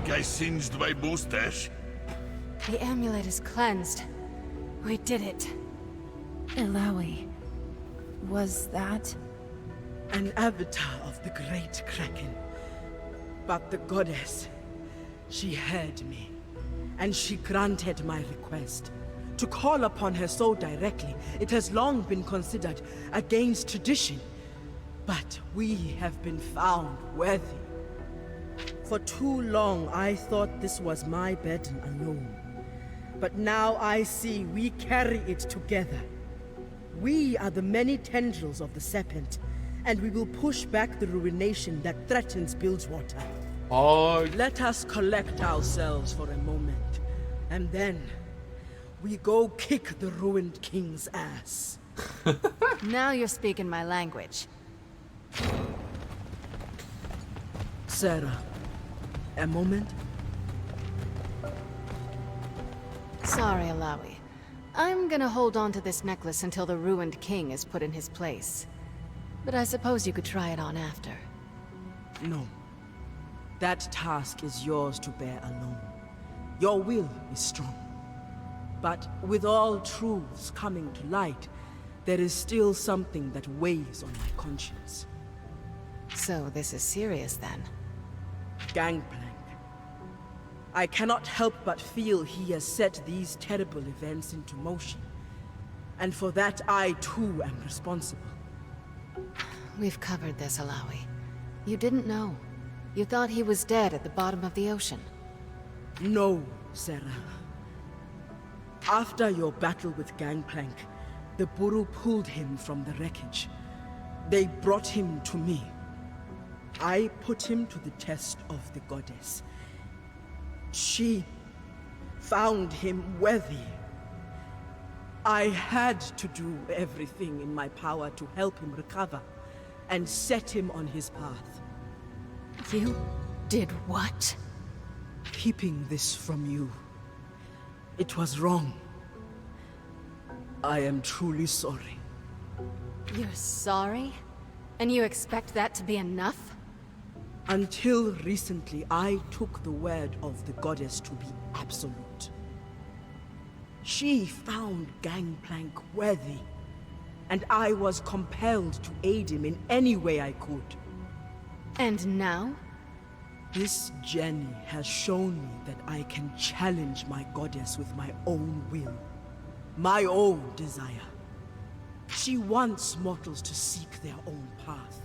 think I singed my mustache? The amulet is cleansed. We did it. Ilawi. Was that? An avatar of the great Kraken. But the goddess, she heard me, and she granted my request. To call upon her so directly, it has long been considered against tradition. But we have been found worthy. For too long, I thought this was my burden alone. But now I see we carry it together. We are the many tendrils of the serpent, and we will push back the ruination that threatens Bilgewater. Oh, Let us collect ourselves for a moment, and then we go kick the ruined king's ass. Now you're speaking my language. Sarah, a moment? Sorry, Alawi. I'm gonna hold on to this necklace until the ruined king is put in his place. But I suppose you could try it on after. No. That task is yours to bear alone. Your will is strong. But with all truths coming to light, there is still something that weighs on my conscience. So this is serious then? Gangplank. I cannot help but feel he has set these terrible events into motion. And for that, I too am responsible. We've covered this, Alawi. You didn't know. You thought he was dead at the bottom of the ocean. No, Sarah. After your battle with Gangplank, the Buru pulled him from the wreckage. They brought him to me. I put him to the test of the goddess. She found him worthy. I had to do everything in my power to help him recover and set him on his path. You did what? Keeping this from you. It was wrong. I am truly sorry. You're sorry? And you expect that to be enough? Until recently, I took the word of the goddess to be absolute. She found Gangplank worthy, and I was compelled to aid him in any way I could. And now? This journey has shown me that I can challenge my goddess with my own will, my own desire. She wants mortals to seek their own path.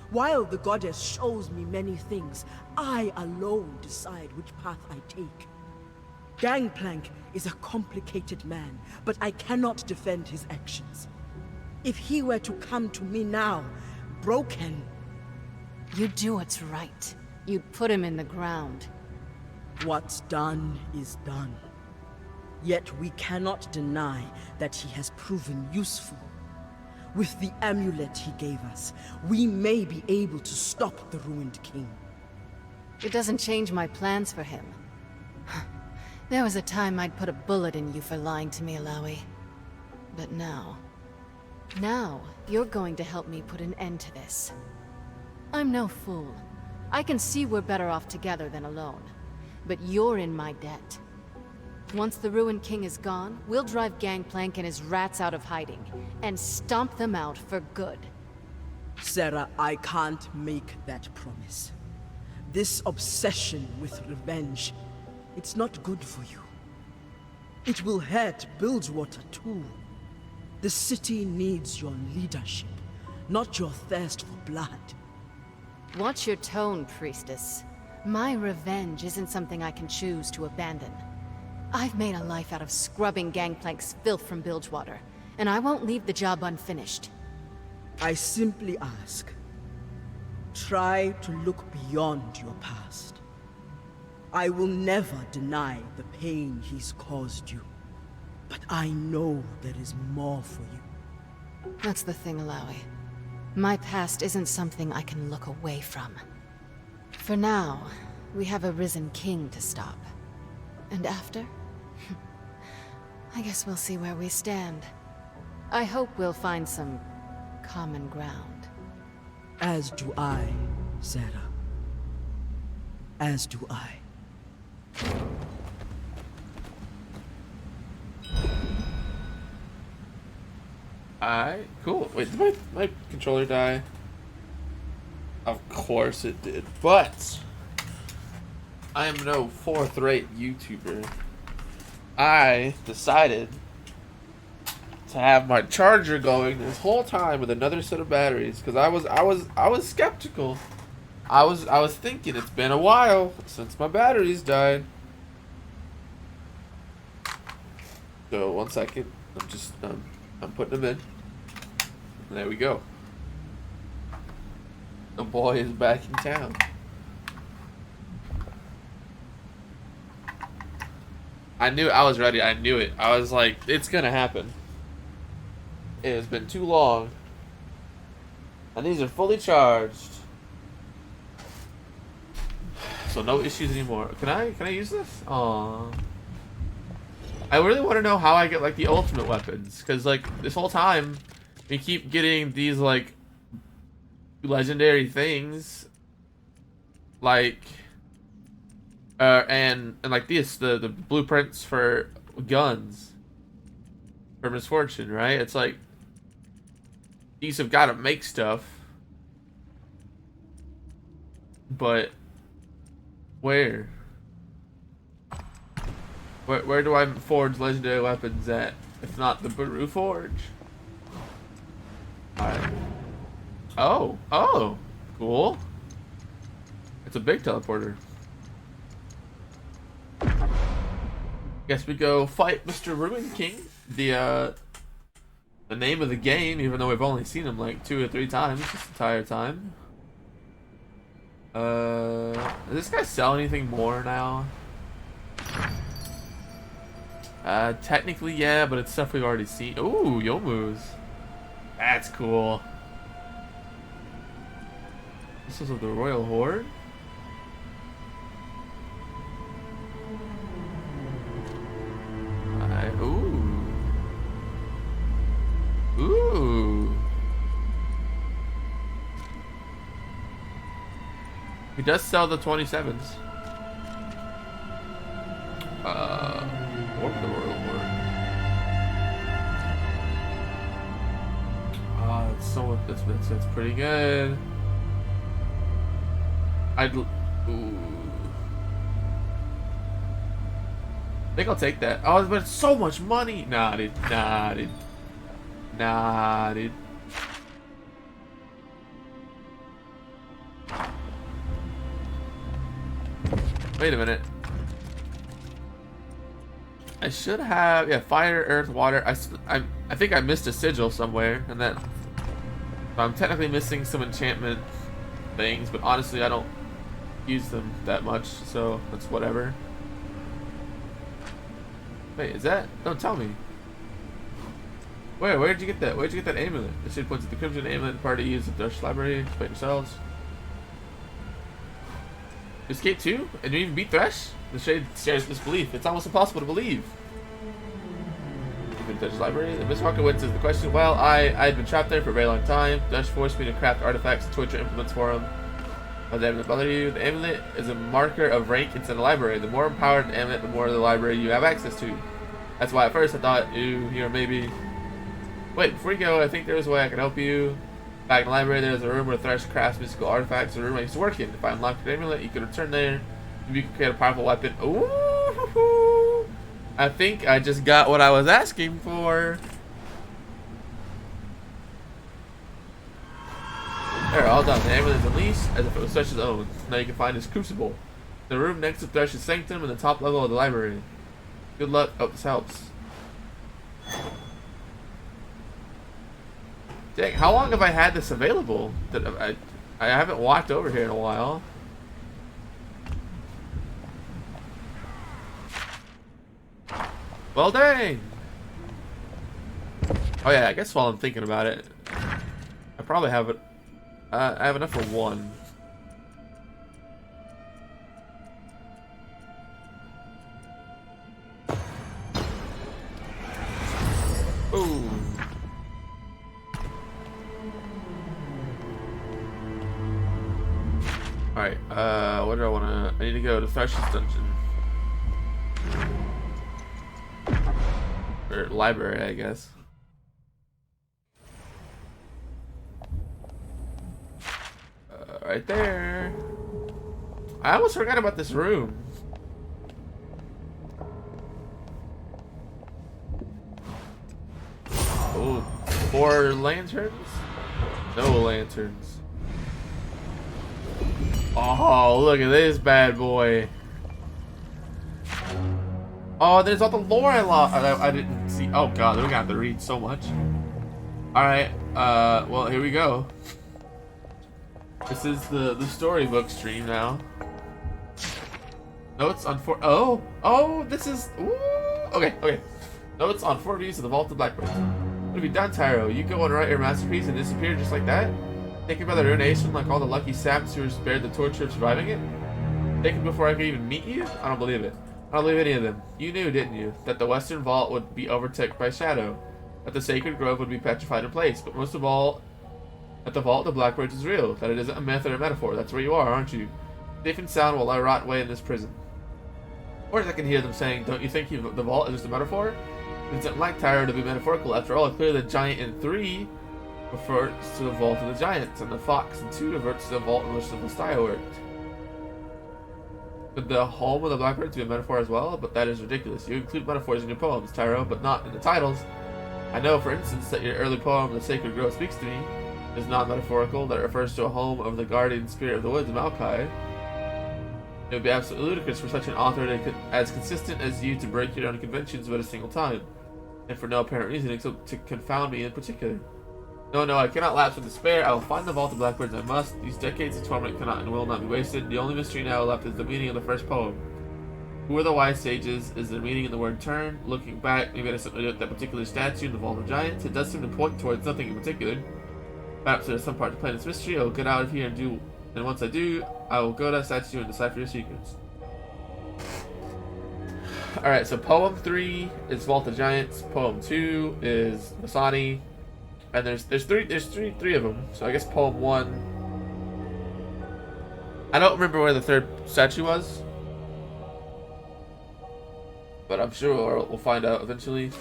While the goddess shows me many things, I alone decide which path I take. Gangplank is a complicated man, but I cannot defend his actions. If he were to come to me now, broken... You do what's right. You'd put him in the ground. What's done is done. Yet we cannot deny that he has proven useful. With the amulet he gave us, we may be able to stop the ruined king. It doesn't change my plans for him. There was a time I'd put a bullet in you for lying to me, Alawi. But now... Now, you're going to help me put an end to this. I'm no fool. I can see we're better off together than alone. But you're in my debt. Once the Ruined King is gone, we'll drive Gangplank and his rats out of hiding, and stomp them out for good. Sarah, I can't make that promise. This obsession with revenge, it's not good for you. It will hurt Bilgewater too. The city needs your leadership, not your thirst for blood. Watch your tone, priestess. My revenge isn't something I can choose to abandon. I've made a life out of scrubbing Gangplank's filth from Bilgewater, and I won't leave the job unfinished. I simply ask, try to look beyond your past. I will never deny the pain he's caused you, but I know there is more for you. That's the thing, Alawi. My past isn't something I can look away from. For now, we have a risen king to stop. And after? I guess we'll see where we stand. I hope we'll find some common ground. As do I, Sarah. As do I. Alright, cool. Wait, did my controller die? Of course it did. But I am no fourth-rate YouTuber. I decided to have my charger going this whole time with another set of batteries because I was skeptical. I was thinking it's been a while since my batteries died. So 1 second, I'm putting them in. And there we go. The boy is back in town. I knew I was ready. I knew it. I was like, it's gonna happen. It has been too long. And these are fully charged. So no issues anymore. Can I use this? Aww. I really want to know how I get like the ultimate weapons. Cause like this whole time we keep getting these like legendary things. Like and like this, the blueprints for guns for misfortune, right? It's like these have got to make stuff, but where do I forge legendary weapons at? If not the Baru Forge. Alright. Oh, cool. It's a big teleporter. Guess we go fight Mr. Ruin King, the name of the game, even though we've only seen him like 2 or 3 times this entire time. Does this guy sell anything more now? Technically yeah, but it's stuff we've already seen. Ooh, Yomu's. That's cool. This is of the Royal Horde. Ooh. He does sell the 27s. Or the Royal Horde. That's pretty good. Ooh. I think I'll take that. Oh, but it's so much money. Nah, dude. Wait a minute. I should have, yeah, fire, earth, water. I think I missed a sigil somewhere, and that I'm technically missing some enchantment things, but honestly I don't use them that much, so that's whatever. Wait, is that? Don't tell me. Where'd you get that? Where'd you get that amulet? This should point to the crimson amulet the party used at the Thresh library. Fight yourselves. Escape 2? And you even beat Thresh? The shade shares disbelief. It's almost impossible to believe. Even Thresh library. And Miss Harkowitz is the question. Well, I had been trapped there for a very long time. Thresh forced me to craft artifacts and torture implements for him. Does the amulet bother you? The amulet is a marker of rank inside the library. The more empowered an amulet, the more of the library you have access to. That's why at first I thought you here maybe. Wait, before you go, I think there's a way I can help you. Back in the library, there's a room where Thresh crafts mystical artifacts. The room I used to work in. If I unlock your amulet, you can return there. You can create a powerful weapon. Ooh! I think I just got what I was asking for. There, all done. The amulet is unleashed as if it was Thresh's own. Now you can find his crucible. The room next to Thresh's sanctum in the top level of the library. Good luck. Oh, this helps. Dang, how long have I had this available? I haven't walked over here in a while. Well, dang. Oh yeah, I guess while I'm thinking about it, I probably have it. I have enough for one. Ooh. Alright, what do I wanna... I need to go to Thresh's dungeon. Or library, I guess. Right there. I almost forgot about this room. Oh, 4 lanterns? No lanterns. Oh, look at this bad boy. Oh, there's all the lore I didn't see. Oh god, we're gonna have to read so much. Alright, well, here we go. This is the storybook stream now. Notes on this is, ooh, okay. Notes on 4 views of the Vault of Blackbird. What have you done, Tyro? You go and write your masterpiece and disappear just like that? Taken by the ruination like all the lucky saps who were spared the torture of surviving it? Taken before I could even meet you? I don't believe it. I don't believe any of them. You knew, didn't you, that the Western Vault would be overtaken by shadow, that the Sacred Grove would be petrified in place, but most of all, that the Vault of the Blackbirds is real, that it isn't a myth or a metaphor. That's where you are, aren't you? Safe and sound while I rot away in this prison. Or I can hear them saying, don't you think the Vault is just a metaphor? It isn't like Tyro to be metaphorical. After all, clearly the Giant in 3 refers to the Vault of the Giants, and the Fox in 2 reverts to the Vault in which the Messiah worked. Could the home of the Blackbirds be a metaphor as well? But that is ridiculous. You include metaphors in your poems, Tyro, but not in the titles. I know, for instance, that your early poem, The Sacred Grove Speaks to Me, is not metaphorical, that it refers to a home of the guardian spirit of the woods, Maokai. It would be absolutely ludicrous for such an author as consistent as you to break your own conventions but a single time, and for no apparent reason except to confound me in particular. No, I cannot lapse in despair. I will find the Vault of Blackbirds. I must. These decades of torment cannot and will not be wasted. The only mystery now left is the meaning of the first poem. Who are the wise sages? Is there meaning in the word turn? Looking back, maybe it has something to do with that particular statue in the Vault of Giants. It does seem to point towards nothing in particular. Perhaps there's some part to play in this mystery. I will get out of here and once I do, I will go to that statue and decipher your secrets. Alright, so poem 3 is Vault of Giants, poem 2 is Masani, and there's three of them. So I guess poem 1, I don't remember where the 3rd statue was, but I'm sure we'll find out eventually.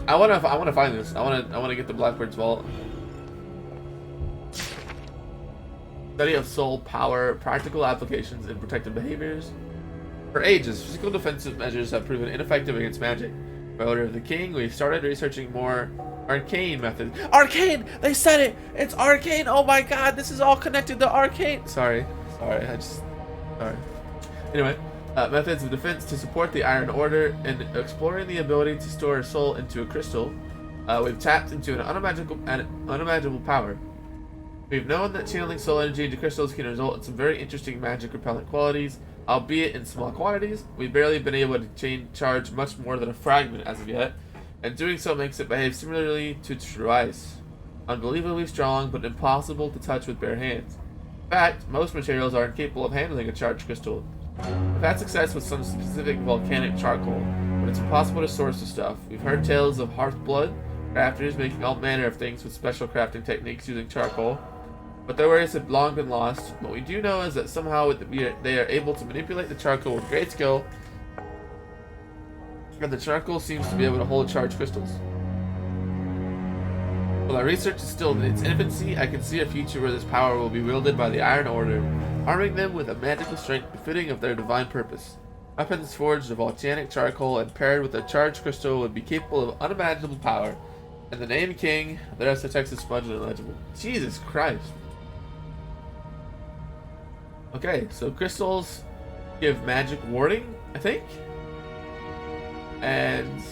I want to find this. I want to get the Blackbird's Vault. Study of soul power, practical applications in protective behaviors. For ages, physical defensive measures have proven ineffective against magic. By order of the king, we started researching more arcane methods. Arcane! They said it! It's arcane! Oh my god, this is all connected to arcane! Sorry. Anyway, methods of defense to support the Iron Order and exploring the ability to store a soul into a crystal. We've tapped into an unimaginable power. We've known that channeling soul energy into crystals can result in some very interesting magic repellent qualities, albeit in small quantities. We've barely been able to charge much more than a fragment as of yet, and doing so makes it behave similarly to true ice. Unbelievably strong, but impossible to touch with bare hands. In fact, most materials are incapable of handling a charged crystal. We've had success with some specific volcanic charcoal, but it's impossible to source the stuff. We've heard tales of hearth blood, crafters making all manner of things with special crafting techniques using charcoal, but their wares have long been lost. What we do know is that somehow they are able to manipulate the charcoal with great skill, and the charcoal seems to be able to hold charged crystals. While our research is still in its infancy, I can see a future where this power will be wielded by the Iron Order, arming them with a magical strength befitting of their divine purpose. Weapons forged of volcanic charcoal and paired with a charged crystal would be capable of unimaginable power. And the name King, the rest of text is smudged and illegible. Jesus Christ. Okay, so crystals give magic warding, I think? And...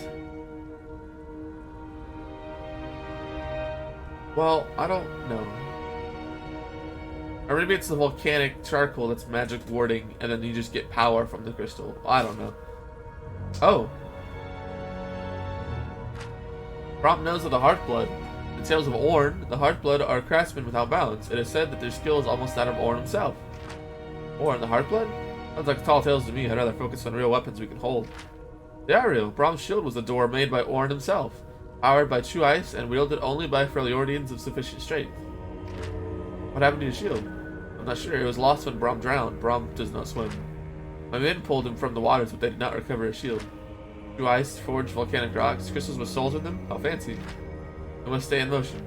well, I don't know. Or maybe it's the volcanic charcoal that's magic warding, and then you just get power from the crystal. I don't know. Oh. Brom knows of the Heartblood. In tales of Ornn, the Heartblood are craftsmen without balance. It is said that their skill is almost that of Ornn himself. Ornn, the Heartblood? Sounds like tall tales to me. I'd rather focus on real weapons we can hold. They are real. Brom's shield was a door made by Ornn himself, powered by true ice and wielded only by Freljordians of sufficient strength. What happened to your shield? I'm not sure. It was lost when Brom drowned. Brom does not swim. My men pulled him from the waters, but they did not recover his shield. Through ice, forged volcanic rocks, crystals with souls in them. How fancy. They must stay in motion.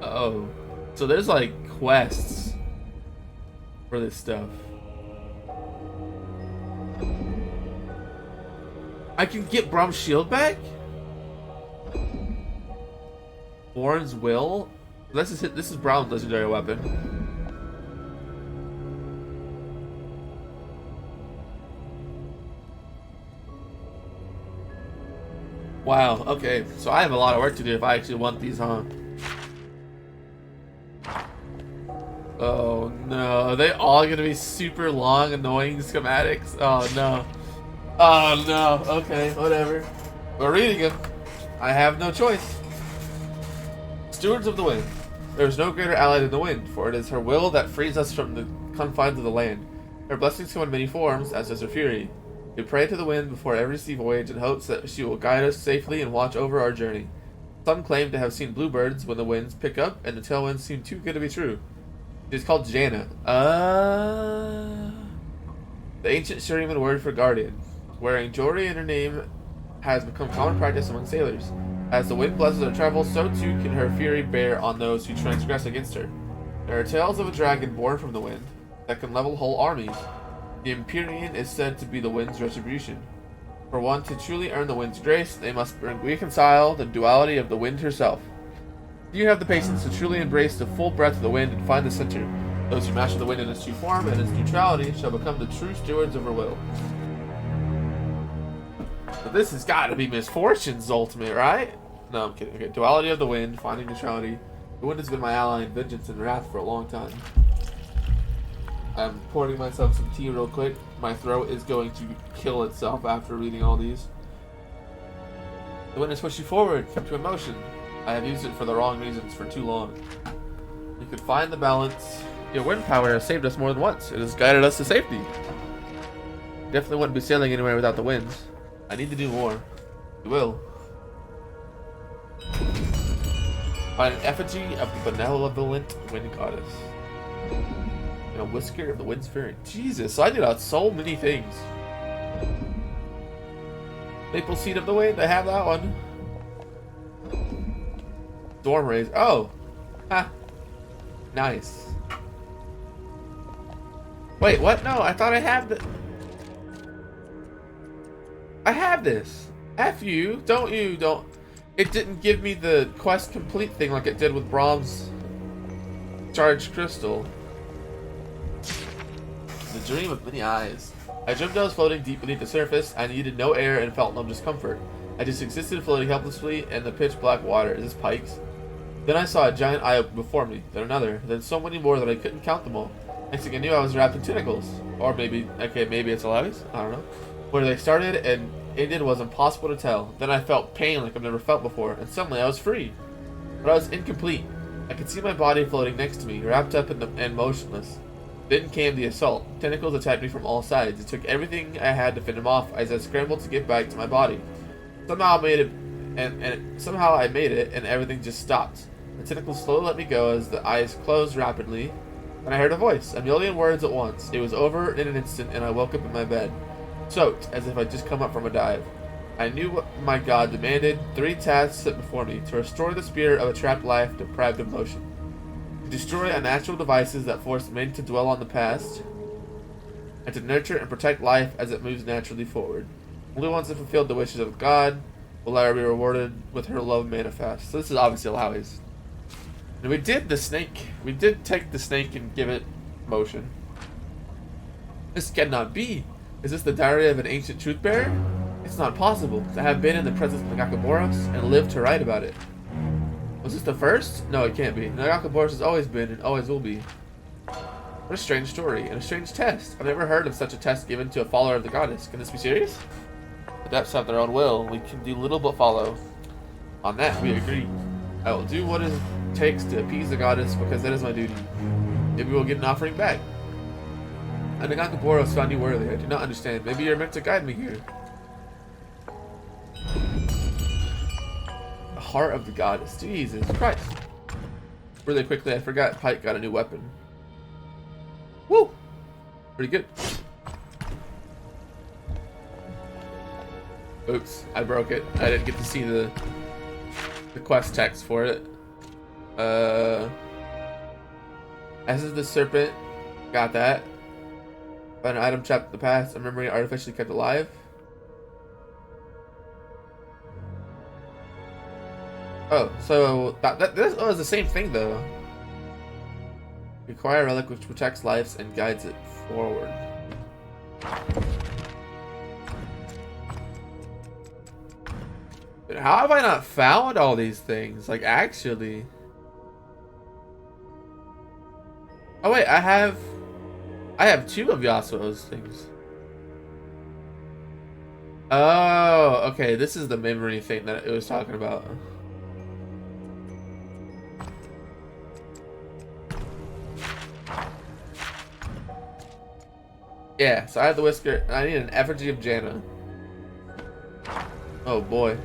Uh-oh. So there's like quests for this stuff. I can get Brom's shield back? Warren's Will? This is Brom's legendary weapon. Wow, okay. So I have a lot of work to do if I actually want these, huh? Oh no, are they all gonna be super long, annoying schematics? Oh no. Oh no, okay, whatever. We're reading them. I have no choice. Stewards of the Wind. There is no greater ally than the wind, for it is her will that frees us from the confines of the land. Her blessings come in many forms, as does her fury. We pray to the wind before every sea voyage in hopes that she will guide us safely and watch over our journey. Some claim to have seen bluebirds when the winds pick up and the tailwinds seem too good to be true. She's called Jaina. The ancient Shuriman word for guardian. Wearing jewelry in her name has become common practice among sailors. As the wind blesses her travels, so too can her fury bear on those who transgress against her. There are tales of a dragon born from the wind that can level whole armies. The Empyrean is said to be the wind's retribution. For one to truly earn the wind's grace, they must reconcile the duality of the wind herself. You have the patience to truly embrace the full breadth of the wind and find the center. Those who master the wind in its true form and its neutrality shall become the true stewards of her will. So this has got to be Misfortune's ultimate, right? No, I'm kidding. Okay, duality of the wind, finding neutrality. The wind has been my ally in vengeance and wrath for a long time. I'm pouring myself some tea real quick. My throat is going to kill itself after reading all these. The wind has pushed you forward, kept you in motion. I have used it for the wrong reasons for too long. You could find the balance. Your wind power has saved us more than once. It has guided us to safety. Definitely wouldn't be sailing anywhere without the winds. I need to do more. We will. Find an effigy of the benevolent wind goddess. And a whisker of the wind's fury. Jesus, I did out so many things. Maple seed of the wind, I have that one. Storm rays. Oh. Ha. Nice. Wait, what? No, I thought I have the... I have this. F you. Don't you. Don't... It didn't give me the quest complete thing like it did with Brom's charged crystal. The dream of many eyes. I dreamed I was floating deep beneath the surface. I needed no air and felt no discomfort. I just existed floating helplessly in the pitch black water. Is this Pikes? Then I saw a giant eye open before me, then another, then so many more that I couldn't count them all. Next thing I knew, I was wrapped in tentacles. Or maybe, okay, maybe it's Alavis? I don't know. Where they started and ended was impossible to tell. Then I felt pain like I've never felt before, and suddenly I was free. But I was incomplete. I could see my body floating next to me, wrapped up and motionless. Then came the assault. Tentacles attacked me from all sides. It took everything I had to fend them off as I scrambled to get back to my body. Somehow I made it, and everything just stopped. The tentacles slowly let me go as the eyes closed rapidly, and I heard a voice, a million words at once. It was over in an instant, and I woke up in my bed, soaked as if I'd just come up from a dive. I knew what my God demanded. 3 tasks set before me: to restore the spirit of a trapped life deprived of motion, to destroy unnatural devices that force men to dwell on the past, and to nurture and protect life as it moves naturally forward. Only once I fulfilled the wishes of God will I be rewarded with her love manifest. So this is obviously Alawi's. And we did the snake. We did take the snake and give it motion. This cannot be. Is this the diary of an ancient truth bearer? It's not possible to have been in the presence of Nagakaboros and lived to write about it. Was this the first? No, it can't be. Nagakaboros has always been and always will be. What a strange story and a strange test. I've never heard of such a test given to a follower of the goddess. Can this be serious? The depths have their own will. We can do little but follow. On that, we agree. I will do what it takes to appease the goddess because that is my duty. Maybe we'll get an offering back. And Nagakaboros found you worthy. I do not understand. Maybe you're meant to guide me here. The heart of the goddess. Jesus Christ. really quickly, I forgot Pike got a new weapon. Woo! Pretty good. Oops, I broke it. I didn't get to see the quest text for it. As is the serpent. Got that. Found an item trapped in the past. A memory artificially kept alive. Oh, so this was the same thing though. Acquire a relic which protects lives and guides it forward. Dude, how have I not found all these things? Like, actually. Oh wait, I have 2 of Yasuo's things. Oh, okay, this is the memory thing that it was talking about. Yeah, so I have the whisker, and I need an effigy of Janna. Oh boy.